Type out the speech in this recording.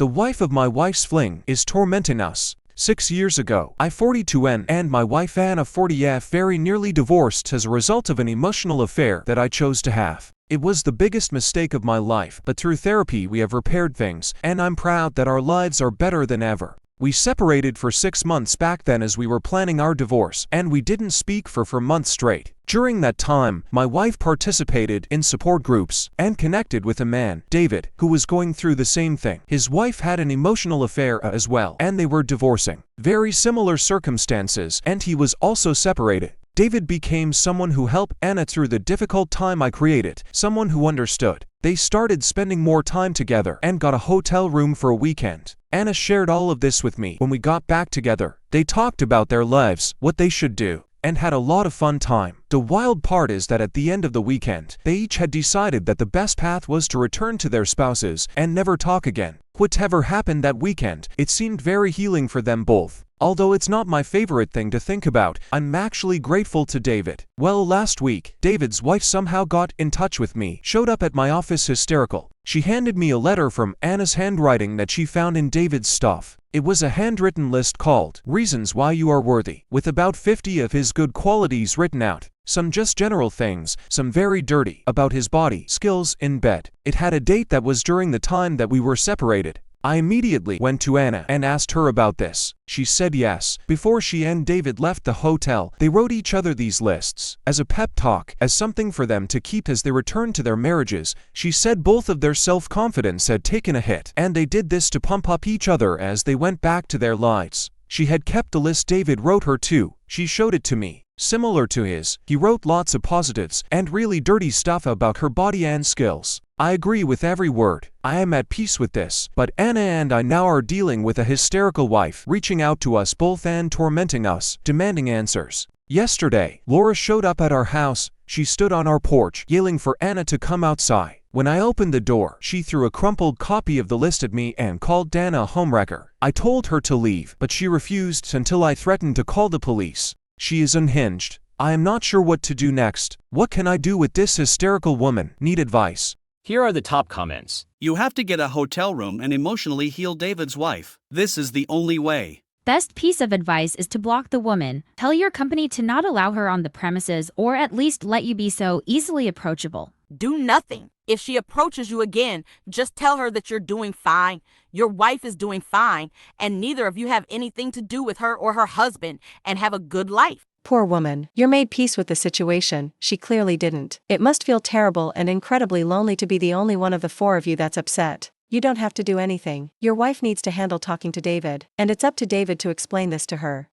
The wife of my wife's fling is tormenting us. 6 years ago, I 42N and my wife Anna 40F very nearly divorced as a result of an emotional affair that I chose to have. It was the biggest mistake of my life, but through therapy we have repaired things, and I'm proud that our lives are better than ever. We separated for 6 months back then as we were planning our divorce, and we didn't speak for months straight. During that time, my wife participated in support groups and connected with a man, David, who was going through the same thing. His wife had an emotional affair as well, and they were divorcing. Very similar circumstances, and he was also separated. David became someone who helped Anna through the difficult time I created, someone who understood. They started spending more time together and got a hotel room for a weekend. Anna shared all of this with me when we got back together. They talked about their lives, what they should do, and had a lot of fun time. The wild part is that at the end of the weekend, they each had decided that the best path was to return to their spouses and never talk again. Whatever happened that weekend, it seemed very healing for them both. Although it's not my favorite thing to think about, I'm actually grateful to David. Well, last week, David's wife somehow got in touch with me, showed up at my office hysterical. She handed me a letter from Anna's handwriting that she found in David's stuff. It was a handwritten list called Reasons Why You Are Worthy, with about 50 of his good qualities written out. Some just general things, some very dirty, about his body, skills in bed. It had a date that was during the time that we were separated. I immediately went to Anna and asked her about this. She said yes. Before she and David left the hotel, they wrote each other these lists as a pep talk, as something for them to keep as they returned to their marriages. She said both of their self-confidence had taken a hit, and they did this to pump up each other as they went back to their lives. She had kept the list David wrote her too. She showed it to me. Similar to his, he wrote lots of positives and really dirty stuff about her body and skills. I agree with every word. I am at peace with this, but Anna and I now are dealing with a hysterical wife reaching out to us both and tormenting us, demanding answers. Yesterday, Laura showed up at our house. She stood on our porch, yelling for Anna to come outside. When I opened the door, she threw a crumpled copy of the list at me and called Dana a homewrecker. I told her to leave, but she refused until I threatened to call the police. She is unhinged. I am not sure what to do next. What can I do with this hysterical woman? Need advice. Here are the top comments. You have to get a hotel room and emotionally heal David's wife. This is the only way. Best piece of advice is to block the woman. Tell your company to not allow her on the premises, or at least let you be so easily approachable. Do nothing. If she approaches you again, just tell her that you're doing fine. Your wife is doing fine, and neither of you have anything to do with her or her husband, and have a good life. Poor woman. You made peace with the situation. She clearly didn't. It must feel terrible and incredibly lonely to be the only one of the four of you that's upset. You don't have to do anything. Your wife needs to handle talking to David, and it's up to David to explain this to her.